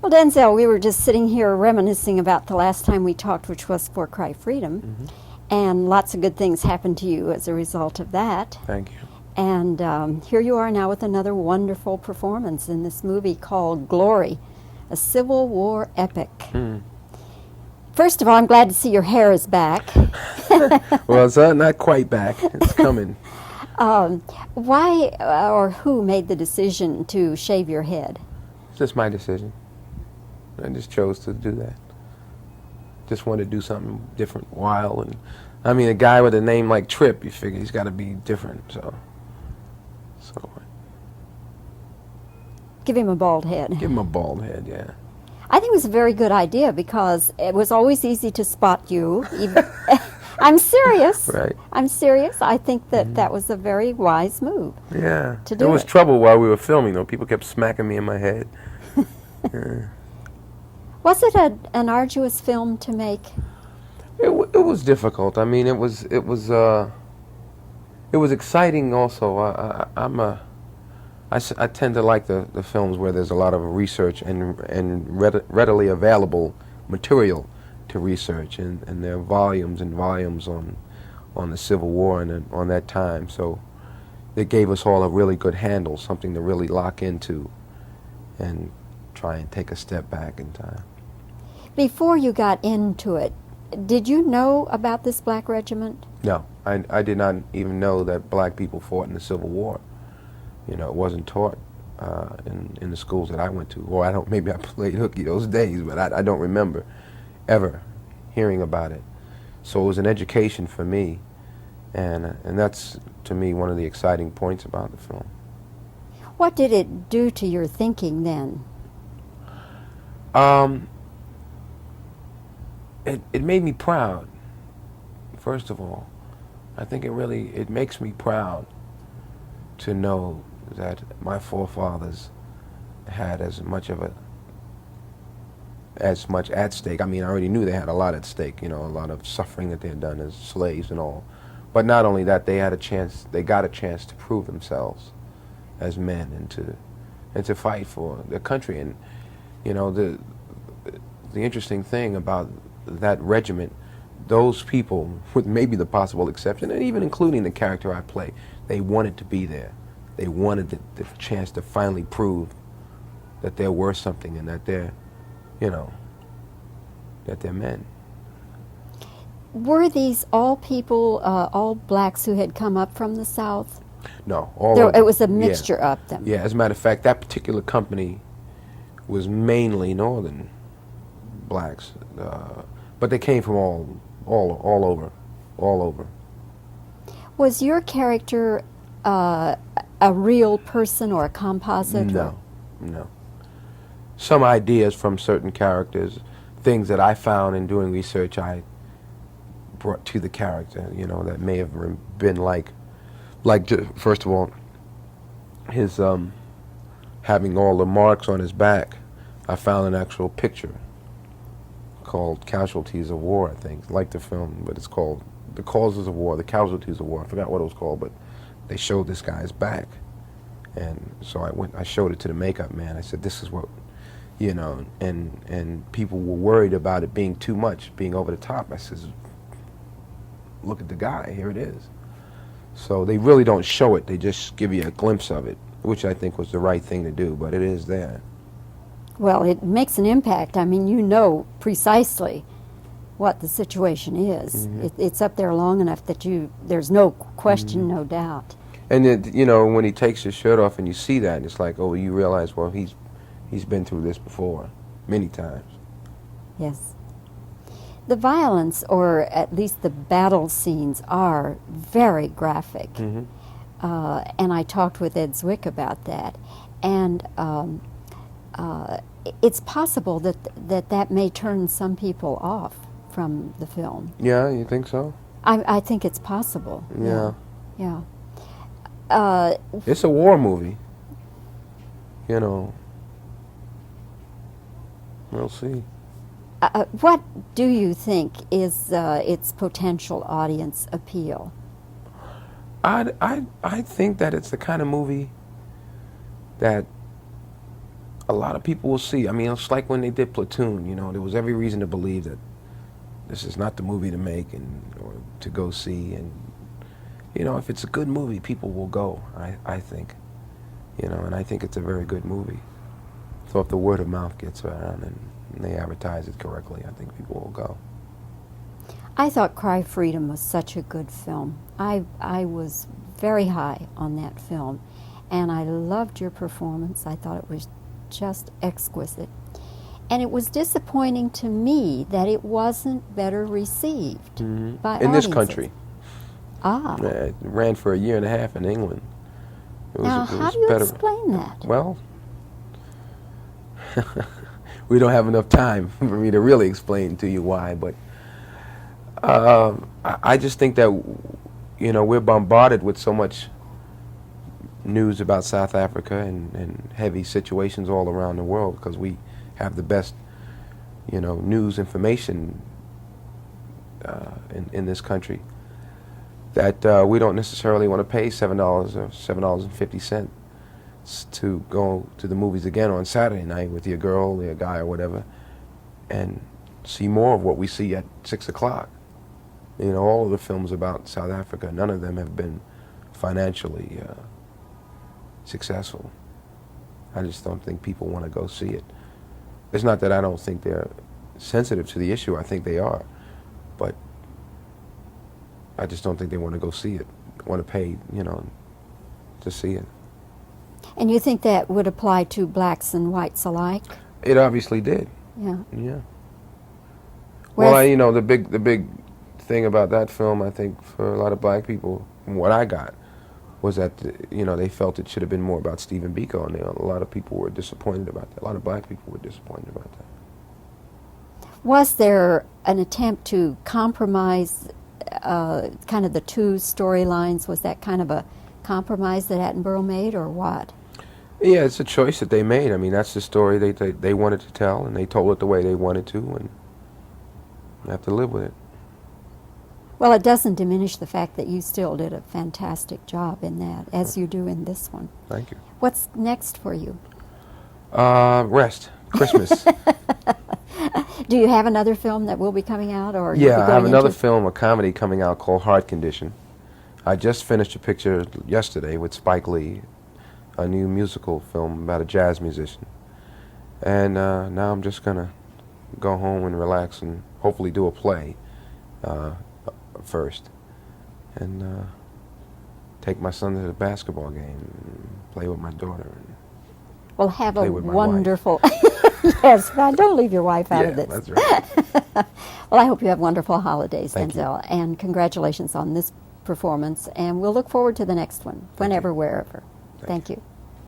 Well, Denzel, we were just sitting here reminiscing about the last time we talked, which was for Cry Freedom, and lots of good things happened to you as a result of that. Thank you. And here you are now with another wonderful performance in this movie called Glory, a Civil War epic. First of all, I'm glad to see your hair is back. Well, it's not quite back. It's coming. Why or who made the decision to shave your head? It's just my decision. I just chose to do that. Just wanted to do something different, wild, and I mean, a guy with a name like Tripp, you figure he's got to be different. So give him a bald head. Give him a bald head, yeah. I think it was a very good idea because it was always easy to spot you. I'm serious. Right. I'm serious. I think that that was a very wise move. Yeah. To do There was it. trouble while we were filming, though. People kept smacking me in my head. Yeah. Was it an arduous film to make? It was difficult. I mean, it was exciting also. I tend to like the films where there's a lot of research and readily available material to research, and there are volumes and volumes on the Civil War and on that time. So it gave us all a really good handle, something to really lock into and try and take a step back in time. Before you got into it, did you know about this black regiment? No, I did not even know that black people fought in the Civil War. You know, it wasn't taught in the schools that I went to. Or maybe I played hooky those days, but I don't remember ever hearing about it. So it was an education for me, and that's, to me, one of the exciting points about the film. What did it do to your thinking then? It made me proud, first of all. I think it makes me proud to know that my forefathers had as much at stake. I mean, I already knew they had a lot at stake, you know, a lot of suffering that they had done as slaves and all. But not only that, they got a chance to prove themselves as men and to fight for their country. And, you know, the interesting thing about that regiment, those people, with maybe the possible exception, and even including the character I play, they wanted to be there. They wanted the chance to finally prove that they're worth something and that they're, you know, that they're men. Were these all people, all blacks who had come up from the South? No, all of them. It was a mixture of them. Yeah, as a matter of fact, that particular company was mainly northern blacks, but they came from all over. Was your character a real person or a composite? No. Some ideas from certain characters, things that I found in doing research, I brought to the character. You know, that may have been like first of all, his having all the marks on his back. I found an actual picture called Casualties of War, I think, like the film, but it's called The Causes of War, The Casualties of War. I forgot what it was called, but they showed this guy's back. And so I showed it to the makeup man. I said, this is what, you know, and people were worried about it being too much, being over the top. I says, look at the guy, here it is. So they really don't show it, they just give you a glimpse of it, which I think was the right thing to do, but it is there. Well, it makes an impact. I mean, you know precisely what the situation is. It's up there long enough that there's no question, no doubt. And then, you know, when he takes his shirt off and you see that, it's like, oh, you realize, well, he's been through this before, many times. Yes. The violence, or at least the battle scenes, are very graphic. And I talked with Ed Zwick about that. And it's possible that may turn some people off from the film. Yeah, you think so? I think it's possible. Yeah. Yeah. It's a war movie. You know. We'll see. What do you think is its potential audience appeal? I think that it's the kind of movie that a lot of people will see. I mean, it's like when they did Platoon. You know, there was every reason to believe that this is not the movie to make or to go see. And you know, if it's a good movie, people will go. I think. You know, and I think it's a very good movie. So if the word of mouth gets around and they advertise it correctly, I think people will go. I thought Cry Freedom was such a good film. I was very high on that film, and I loved your performance. I thought it was just exquisite. And it was disappointing to me that it wasn't better received by in audiences. this country. Ah. It ran for a year and a half in England. Now, how do you explain that? Well, we don't have enough time for me to really explain to you why, but I just think that, you know, we're bombarded with so much news about South Africa and heavy situations all around the world because we have the best, you know, news information in this country, that we don't necessarily want to pay $7 or $7.50 to go to the movies again on Saturday night with your girl or your guy or whatever and see more of what we see at 6 o'clock. You know, all of the films about South Africa, none of them have been financially successful. I just don't think people want to go see it. It's not that I don't think they're sensitive to the issue. I think they are. But I just don't think they want to go see it, want to pay, you know, to see it. And you think that would apply to blacks and whites alike? It obviously did. Yeah. Yeah. Whereas Well, you know, the big thing about that film, I think, for a lot of black people, from what I got, was that, you know, they felt it should have been more about Stephen Biko, and a lot of people were disappointed about that. A lot of black people were disappointed about that. Was there an attempt to compromise kind of the two storylines? Was that kind of a compromise that Attenborough made, or what? Yeah, it's a choice that they made. I mean, that's the story they wanted to tell, and they told it the way they wanted to, and you have to live with it. Well, it doesn't diminish the fact that you still did a fantastic job in that, as you do in this one. Thank you. What's next for you? Rest. Christmas. Do you have another film that will be coming out, or Yeah, I have another film, a comedy coming out called Heart Condition. I just finished a picture yesterday with Spike Lee, a new musical film about a jazz musician. And now I'm just going to go home and relax and hopefully do a play first. And take my son to the basketball game and play with my daughter. And well, have a play with my wonderful... Yes, but don't leave your wife out of this. That's right. Well, I hope you have wonderful holidays, Thank Denzel, and congratulations on this performance, and we'll look forward to the next one, whenever, wherever. Thank you.